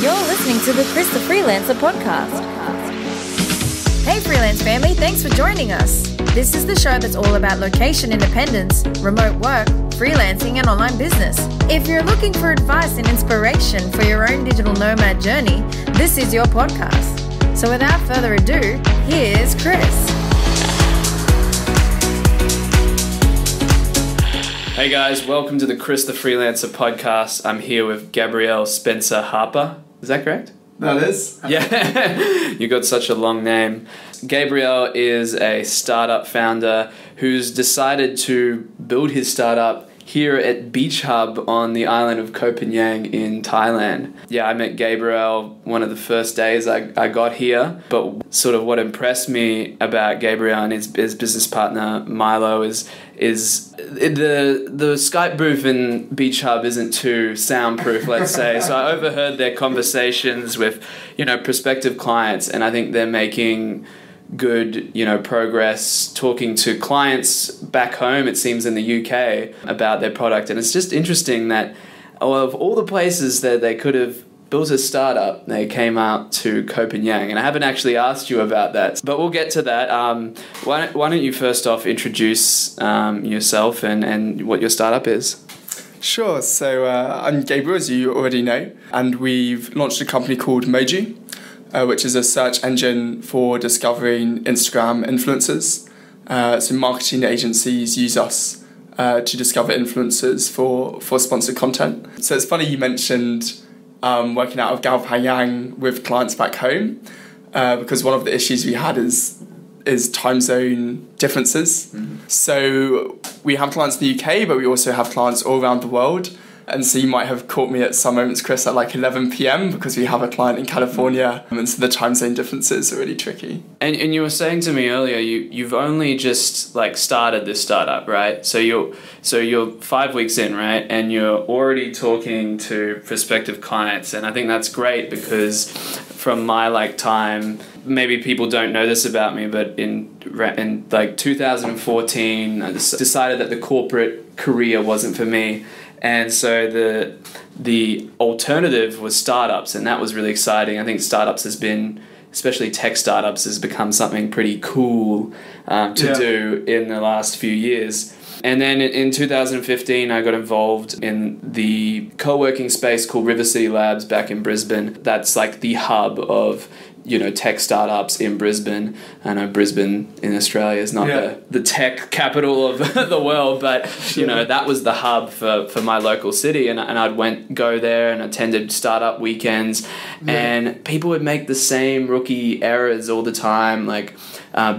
You're listening to the Chris the Freelancer podcast. Hey freelance family, thanks for joining us. This is the show that's all about location independence, remote work, freelancing and online business. If you're looking for advice and inspiration for your own digital nomad journey, this is your podcast. So without further ado, here's Chris. Hey guys, welcome to the Chris the Freelancer podcast. I'm here with Gabriel Spencer Harper. Is that correct? That is. Yeah, you got such a long name. Gabriel is a startup founder who's decided to build his startup here at Beach Hub on the island of Koh Phangan in Thailand. Yeah, I met Gabriel one of the first days I got here, but sort of what impressed me about Gabriel and his business partner Milo is the Skype booth in Beach Hub isn't too soundproof, let's say. So I overheard their conversations with, prospective clients, and I think they're making good, progress talking to clients back home, it seems, in the UK about their product. And it's just interesting that of all the places that they could have built a startup, they came out to Koh Phangan. And I haven't actually asked you about that, but we'll get to that. Why don't you first off introduce yourself and what your startup is? Sure. So I'm Gabriel, as you already know, and we've launched a company called Moju, which is a search engine for discovering Instagram influencers. So marketing agencies use us to discover influencers for sponsored content. So it's funny you mentioned working out of Koh Phangan with clients back home, because one of the issues we had is time zone differences. Mm-hmm. So we have clients in the UK, but we also have clients all around the world. And so you might have caught me at some moments, Chris, at like 11 p.m. because we have a client in California, and so the time zone differences are really tricky. And you were saying to me earlier, you've only just started this startup, right? So you're 5 weeks in, right? And you're already talking to prospective clients, and I think that's great because from my time, maybe people don't know this about me, but in 2014, I decided that the corporate career wasn't for me. And so the alternative was startups, and that was really exciting. I think startups has been, especially tech startups, has become something pretty cool to do in the last few years. And then in 2015, I got involved in the co-working space called River City Labs back in Brisbane. That's like the hub of tech startups in Brisbane. I know Brisbane in Australia is not the tech capital of the world, but that was the hub for my local city, and I'd go there and attended startup weekends, and people would make the same rookie errors all the time,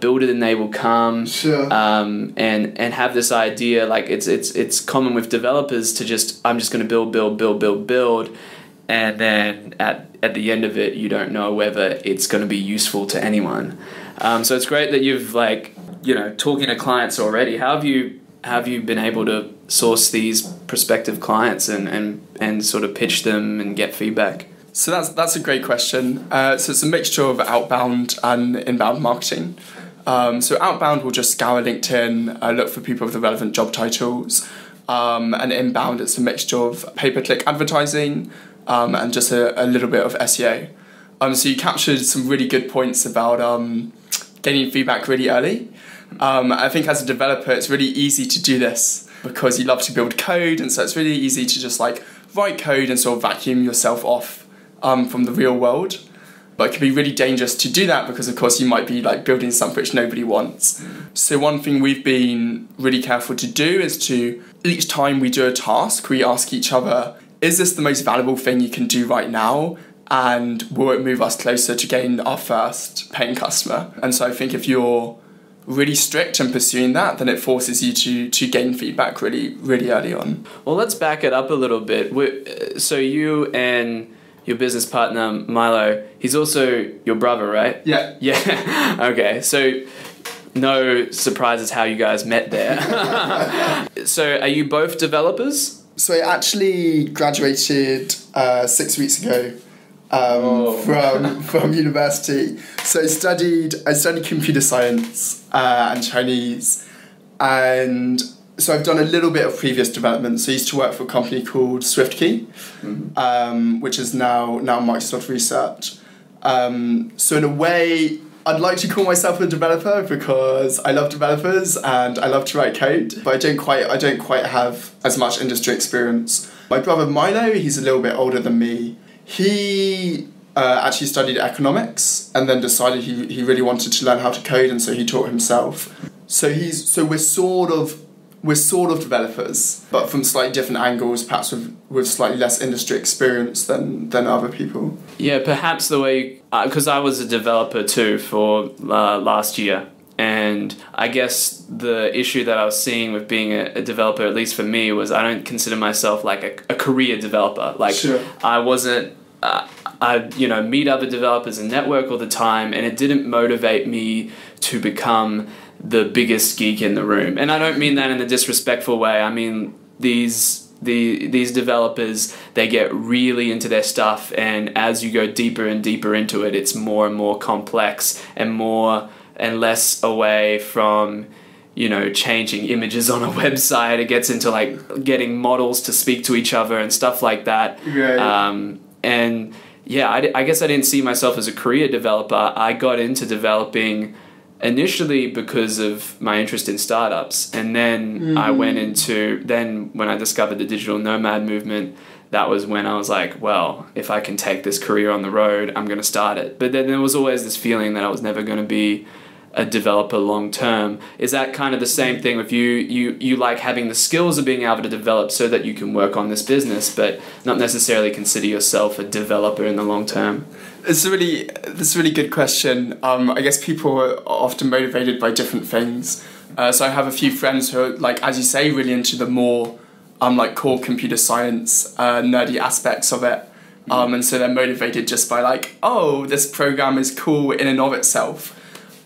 build it and they will come, and have this idea, it's common with developers to I'm just going to build, and then at the end of it, you don't know whether it's going to be useful to anyone. So it's great that you've talking to clients already. How have you been able to source these prospective clients and sort of pitch them and get feedback? So that's a great question. So it's a mixture of outbound and inbound marketing. So outbound will just scour LinkedIn, look for people with the relevant job titles, and inbound it's a mixture of pay-per-click advertising, and just a little bit of SEO. So you captured some really good points about getting feedback really early. I think as a developer, it's really easy to do this because you love to build code, and so it's really easy to just write code and sort of vacuum yourself off from the real world. But it can be really dangerous to do that because, of course, you might be building something which nobody wants. So one thing we've been really careful to do is to, each time we do a task, we ask each other, is this the most valuable thing you can do right now? And will it move us closer to getting our first paying customer? And so I think if you're really strict in pursuing that, then it forces you to gain feedback really, really early on. Well, let's back it up a little bit. So you and your business partner, Milo, he's also your brother, right? Yeah. Yeah. Okay. So no surprises how you guys met there. So are you both developers? So I actually graduated 6 weeks ago from university. So I studied computer science and Chinese, and So I've done a little bit of previous development. So I used to work for a company called SwiftKey, which is now Microsoft Research. So in a way, I'd like to call myself a developer because I love developers and I love to write code, but I don't quite have as much industry experience. My brother Milo, he's a little bit older than me. He actually studied economics and then decided he really wanted to learn how to code, and so he taught himself. So we're sort of developers, but from slightly different angles, perhaps with slightly less industry experience than other people. Yeah, perhaps the way, because I was a developer too for last year, and I guess the issue that I was seeing with being a developer, at least for me, was I don't consider myself like a career developer. Like, sure. I wasn't, I meet other developers and network all the time, and it didn't motivate me to become the biggest geek in the room. And I don't mean that in a disrespectful way. I mean, these developers, they get really into their stuff, and as you go deeper and deeper into it, it's more and more complex and more and less away from, changing images on a website. It gets into like getting models to speak to each other and stuff like that. Right. And yeah, I guess I didn't see myself as a career developer. I got into developing initially because of my interest in startups, and then I went into, when I discovered the digital nomad movement, that was when I was like, well, if I can take this career on the road, I'm going to start it. But then there was always this feeling that I was never going to be a developer long term. Is that kind of the same thing with you? You like having the skills of being able to develop so that you can work on this business, but not necessarily consider yourself a developer in the long term? That's a really good question. I guess people are often motivated by different things. So I have a few friends who are, like, as you say, really into the more like core computer science, nerdy aspects of it. And so they're motivated just by like, oh, this program is cool in and of itself.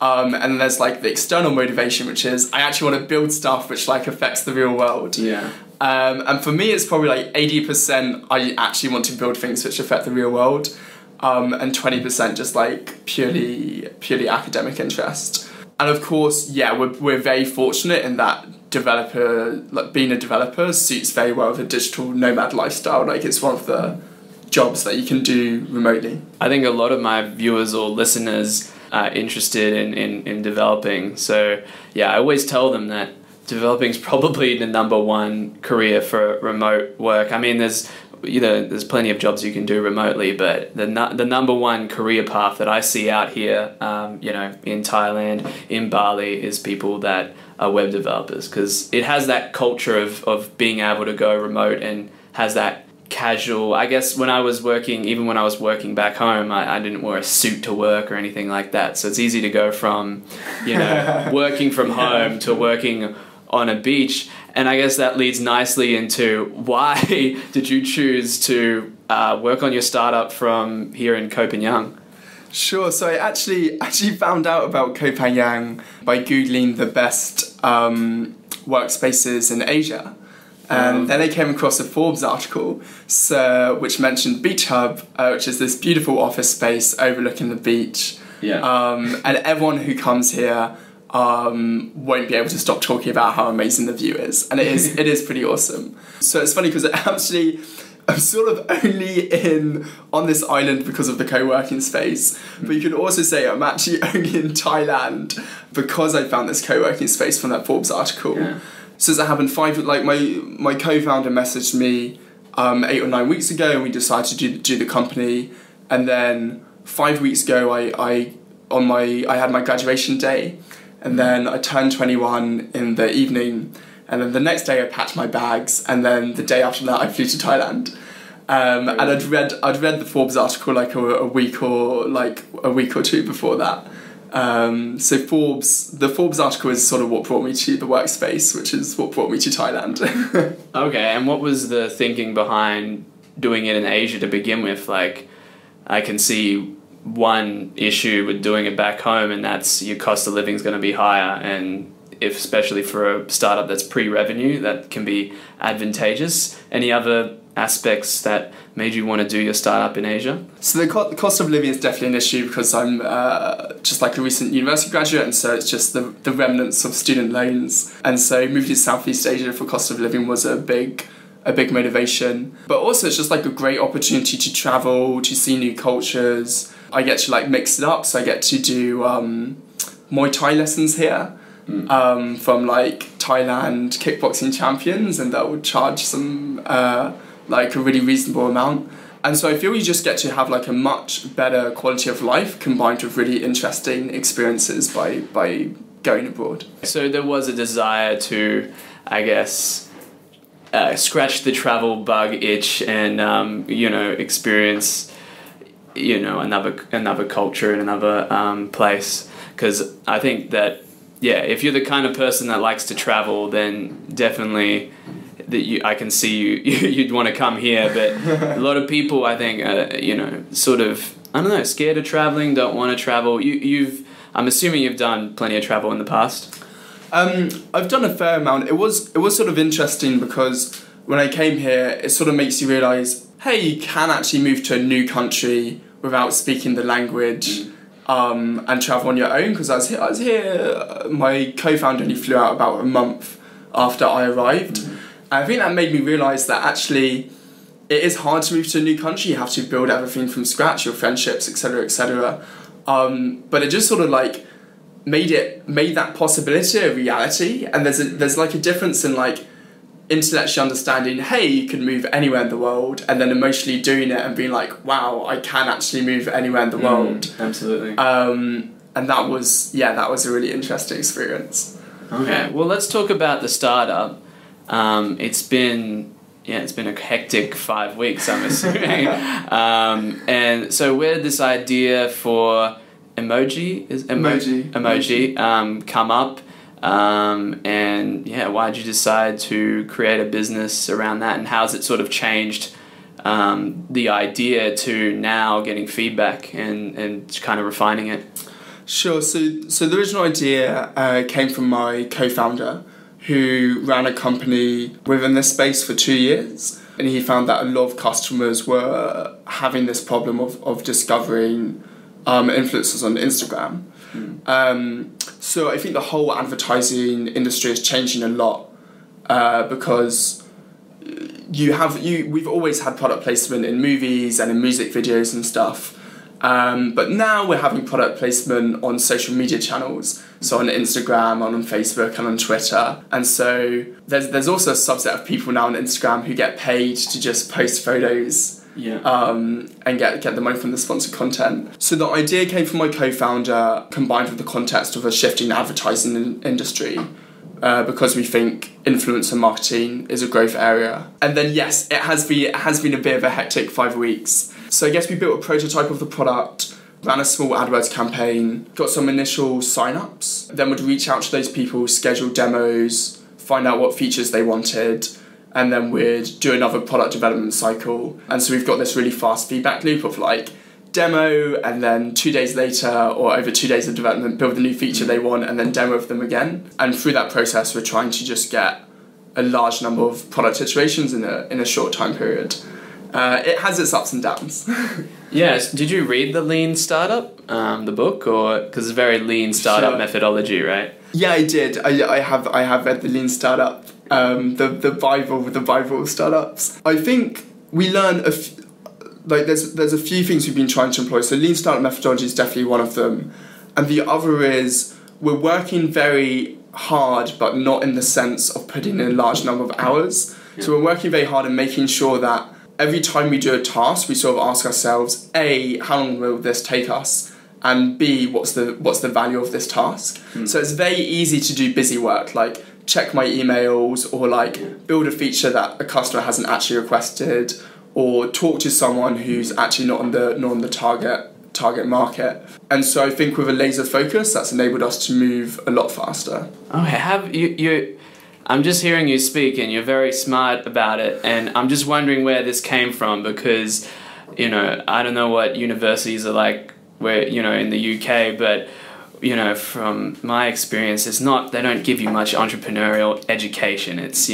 And then there's like the external motivation, which is I actually want to build stuff which like affects the real world. Yeah. And for me, it's probably like 80% I actually want to build things which affect the real world, and 20% just like purely academic interest. And of course, yeah, we're very fortunate in that being a developer suits very well the digital nomad lifestyle. Like, it's one of the jobs that you can do remotely. I think a lot of my viewers or listeners are interested in developing. So yeah, I always tell them that developing is probably the number one career for remote work. I mean, there's plenty of jobs you can do remotely, but the number one career path that I see out here, in Thailand, in Bali, is people that are web developers, because it has that culture of being able to go remote and has that casual, I guess. When I was working back home, I didn't wear a suit to work or anything like that. So it's easy to go from, working from home to working on a beach. And I guess that leads nicely into why did you choose to work on your startup from here in Koh Phangan? Sure. So I actually found out about Koh Phangan by Googling the best workspaces in Asia. And then I came across a Forbes article which mentioned Beach Hub, which is this beautiful office space overlooking the beach. Yeah. And everyone who comes here won't be able to stop talking about how amazing the view is. And it is pretty awesome. So it's funny because I'm sort of only on this island because of the co-working space. But you could also say I'm actually only in Thailand because I found this co-working space from that Forbes article. Yeah. So as it happened, my co-founder messaged me 8 or 9 weeks ago, and we decided to do the company. And then 5 weeks ago, I had my graduation day, and then I turned 21 in the evening, and then the next day I packed my bags, and then the day after that I flew to Thailand. And I'd read the Forbes article like a week or two before that. So the Forbes article is sort of what brought me to the workspace, which is what brought me to Thailand. Okay, and what was the thinking behind doing it in Asia to begin with? Like, I can see one issue with doing it back home, and that's your cost of living is going to be higher, and especially for a startup that's pre-revenue, that can be advantageous. Any other aspects that made you want to do your startup in Asia? So the cost of living is definitely an issue because I'm just like a recent university graduate, and so it's just the remnants of student loans. And so moving to Southeast Asia for cost of living was a big motivation. But also it's just like a great opportunity to travel, to see new cultures. I get to like mix it up, so I get to do Muay Thai lessons here from like Thailand kickboxing champions, and that would charge some like a really reasonable amount. And so I feel you just get to have like a much better quality of life combined with really interesting experiences by going abroad. So there was a desire to, I guess, scratch the travel bug itch and experience another culture in another place, because I think that if you're the kind of person that likes to travel, then definitely I can see you'd want to come here. But a lot of people, I think, sort of, I don't know, scared of traveling, don't want to travel. I'm assuming you've done plenty of travel in the past. I've done a fair amount. It was sort of interesting because when I came here, it sort of makes you realise, hey, you can actually move to a new country without speaking the language and travel on your own. Because I was here, my co-founder only flew out about a month after I arrived. And I think that made me realise that actually it is hard to move to a new country. You have to build everything from scratch, your friendships, etc., etc. But it just sort of like made that possibility a reality. And there's like a difference in like intellectually understanding, hey, you can move anywhere in the world, and then emotionally doing it and being like, wow, I can actually move anywhere in the world. Absolutely. And that was a really interesting experience. Okay, well, let's talk about the startup. It's been a hectic 5 weeks, I'm assuming. And so where did this idea for emoji come up? And why did you decide to create a business around that, and how's it sort of changed the idea to now getting feedback and kind of refining it? Sure. So the original idea came from my co-founder, who ran a company within this space for 2 years, and he found that a lot of customers were having this problem of discovering influencers on Instagram. So I think the whole advertising industry is changing a lot because we've always had product placement in movies and in music videos and stuff. But now we're having product placement on social media channels, so on Instagram, on Facebook, and on Twitter. And so there's also a subset of people now on Instagram who get paid to just post photos and get the money from the sponsored content. So the idea came from my co-founder, combined with the context of a shifting advertising industry, because we think influencer marketing is a growth area. And then yes, it has been a bit of a hectic 5 weeks. So I guess we built a prototype of the product, ran a small AdWords campaign, got some initial sign-ups, then would reach out to those people, schedule demos, find out what features they wanted, and then we'd do another product development cycle. And so we've got this really fast feedback loop of like demo, and then 2 days later, or over 2 days of development, build the new feature they want, and then demo of them again. And through that process, we're trying to just get a large number of product iterations in a short time period. It has its ups and downs. Yes. Did you read the Lean Startup, the book, or because it's a very lean startup methodology, right? Yeah, I did. I have read the Lean Startup, the Bible of startups. I think we learn there's a few things we've been trying to employ. So Lean Startup methodology is definitely one of them, and the other is we're working very hard, but not in the sense of putting in a large number of hours. Yeah. So we're working very hard and making sure that every time we do a task, we sort of ask ourselves, A, how long will this take us? And B, what's the value of this task? So it's very easy to do busy work, like check my emails, or like build a feature that a customer hasn't actually requested, or talk to someone who's actually not on the target market. And so I think with a laser focus, that's enabled us to move a lot faster. Okay, have you I'm just hearing you speak, and you're very smart about it, and I'm just wondering where this came from, because, I don't know what universities are like where, in the UK, but, from my experience, they don't give you much entrepreneurial education. It's,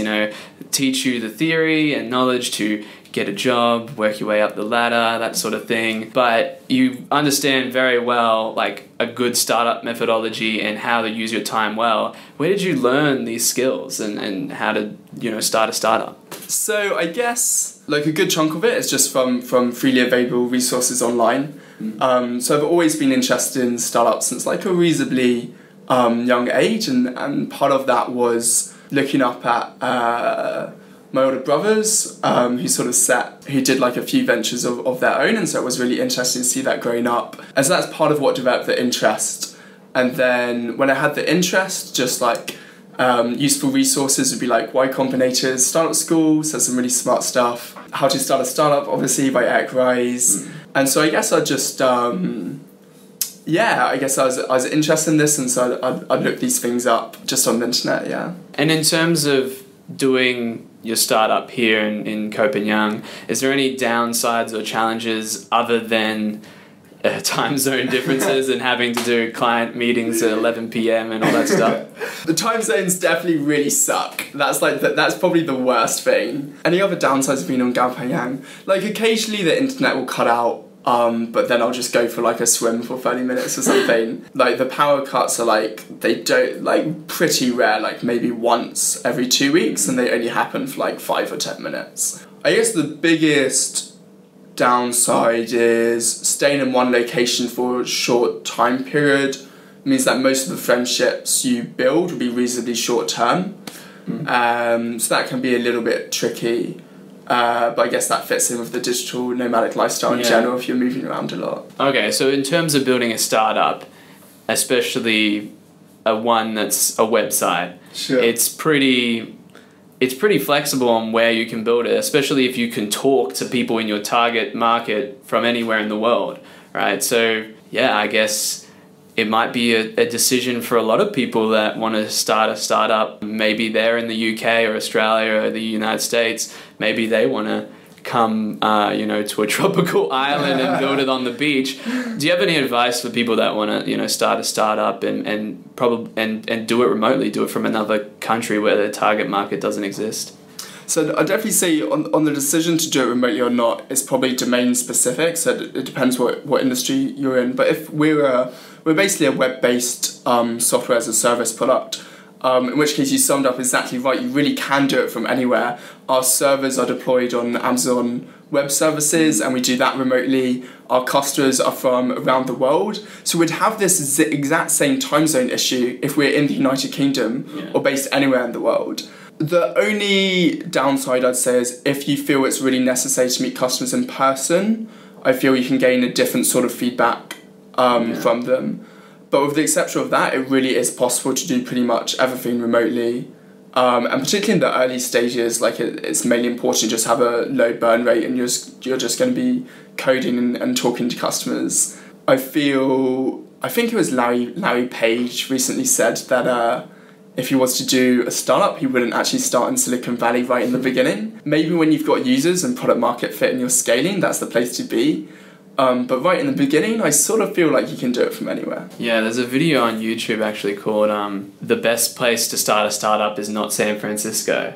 teach you the theory and knowledge to get a job, work your way up the ladder, that sort of thing. But you understand very well like a good startup methodology and how to use your time well. Where did you learn these skills and how to, start a startup? So I guess like a good chunk of it is just from freely available resources online. So I've always been interested in startups since like a reasonably young age, and part of that was looking up at my older brothers who did like a few ventures of their own, and so it was really interesting to see that growing up, and so that's part of what developed the interest. And then when I had the interest, just like useful resources would be like Y Combinator's startup school, so some really smart stuff. How to Start a Startup, obviously, by Eric Ries. And so I guess I just I was interested in this, and so I'd look these things up just on the internet, yeah. And in terms of doing your startup here in Koh Phangan, is there any downsides or challenges other than time zone differences and having to do client meetings at 11 p.m. and all that stuff? The time zones definitely really suck. That's that's probably the worst thing. Any other downsides of being on Koh Phangan? Like occasionally the internet will cut out, but then I'll just go for like a swim for 30 minutes or something. Like the power cuts are pretty rare, like maybe once every 2 weeks, and they only happen for like 5 or 10 minutes. I guess the biggest downside is staying in one location for a short time period means that most of the friendships you build will be reasonably short term. So that can be a little bit tricky. But I guess that fits in with the digital nomadic lifestyle in general if you're moving around a lot. Okay, so in terms of building a startup, especially one that's a website, sure. It's pretty flexible on where you can build it, especially if you can talk to people in your target market from anywhere in the world, right? So yeah, I guess it might be a decision for a lot of people that want to start a startup. Maybe they're in the UK or Australia or the United States. Maybe they want to come to a tropical island and build it on the beach. Do you have any advice for people that want to start a startup and do it remotely, do it from another country where their target market doesn't exist? So I'd definitely say on the decision to do it remotely or not, it's probably domain specific, so it depends what industry you're in. But if we're basically a web-based software as a service product, in which case you summed up exactly right, you really can do it from anywhere. Our servers are deployed on Amazon Web Services, and we do that remotely. Our customers are from around the world, so we'd have this exact same time zone issue if we're in the United Kingdom or based anywhere in the world. The only downside I'd say is if you feel it's really necessary to meet customers in person, I feel you can gain a different sort of feedback from them. But with the exception of that, it really is possible to do pretty much everything remotely. And particularly in the early stages, like it's mainly important to just have a low burn rate and you're just going to be coding and talking to customers. I think it was Larry Page recently said that if he was to do a startup, he wouldn't actually start in Silicon Valley right in the beginning. Maybe when you've got users and product market fit and you're scaling, that's the place to be. But right in the beginning, I sort of feel like you can do it from anywhere. Yeah, there's a video on YouTube actually called The Best Place to Start a Startup is Not San Francisco.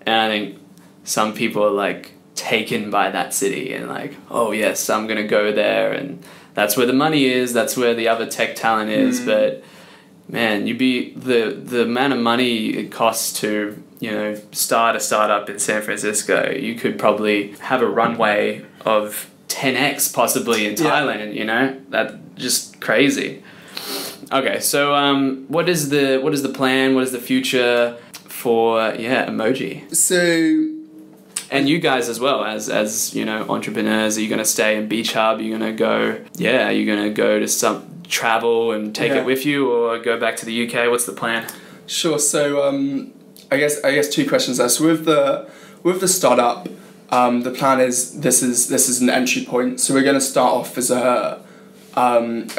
And I think some people are like taken by that city and like, oh yes, I'm going to go there and that's where the money is, that's where the other tech talent is. But man, the amount of money it costs to, start a startup in San Francisco, you could probably have a runway of 10x possibly in Thailand, that's just crazy. Okay, so what is the plan? What is the future for Emoji? So, and you guys as well as entrepreneurs, are you going to stay in Beach Hub? Are you going to go? Yeah, are you going to go to some travel and take it with you, or go back to the UK? What's the plan? Sure. So I guess two questions there. So with the startup. The plan is this is an entry point. So we're going to start off as a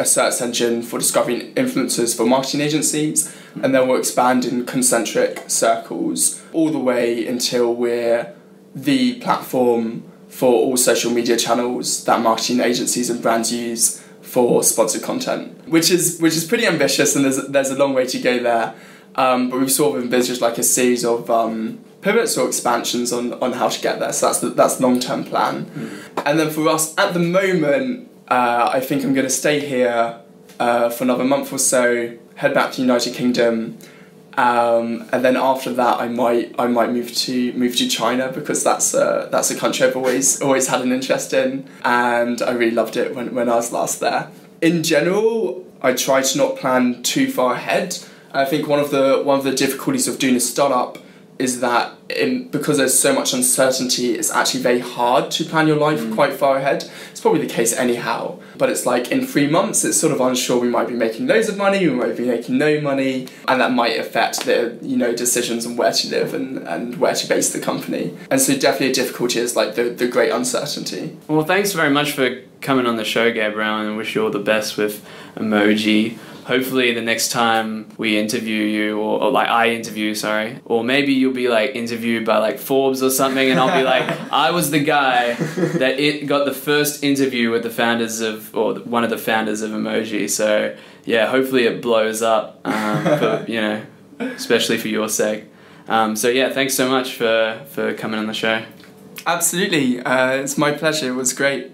search engine for discovering influencers for marketing agencies, and then we'll expand in concentric circles all the way until we're the platform for all social media channels that marketing agencies and brands use for sponsored content, which is pretty ambitious, and there's a long way to go there. But we've sort of envisaged like a series of pivots or expansions on how to get there. So that's the long-term plan. And then for us, at the moment, I think I'm going to stay here for another month or so, head back to the United Kingdom, and then after that I might move to China, because that's a country I've always had an interest in, and I really loved it when I was last there. In general, I try to not plan too far ahead. I think one of the difficulties of doing a startup is that because there's so much uncertainty, it's actually very hard to plan your life quite far ahead. It's probably the case anyhow, but it's like in 3 months, it's sort of unsure. We might be making loads of money, we might be making no money, and that might affect the decisions on where to live and where to base the company. And so definitely a difficulty is like the great uncertainty. Well, thanks very much for coming on the show, Gabriel, and I wish you all the best with Emoji. Hopefully the next time we interview you, or like I interview, or maybe you'll be like interviewed by like Forbes or something, and I'll be like, I was the guy that got the first interview with the founders or one of the founders of Emoji. So yeah, hopefully it blows up, especially for your sake. So yeah, thanks so much for coming on the show. Absolutely, it's my pleasure. It was great.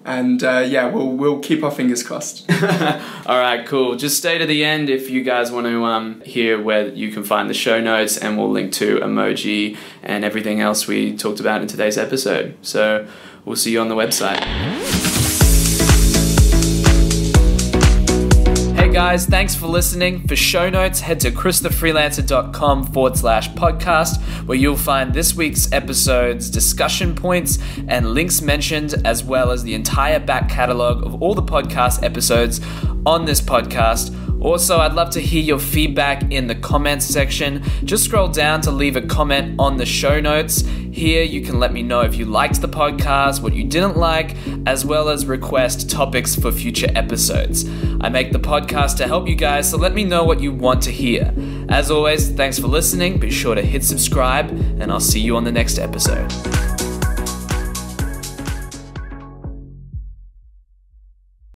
And we'll keep our fingers crossed. All right, cool. Just stay to the end if you guys want to hear where you can find the show notes, and we'll link to Emoji and everything else we talked about in today's episode. So we'll see you on the website. Guys, thanks for listening. For show notes, head to christhefreelancer.com/podcast, where you'll find this week's episode's discussion points and links mentioned, as well as the entire back catalogue of all the podcast episodes on this podcast. Also, I'd love to hear your feedback in the comments section. Just scroll down to leave a comment on the show notes. Here you can let me know if you liked the podcast, what you didn't like, as well as request topics for future episodes. I make the podcast to help you guys, so let me know what you want to hear. As always, thanks for listening. Be sure to hit subscribe, and I'll see you on the next episode.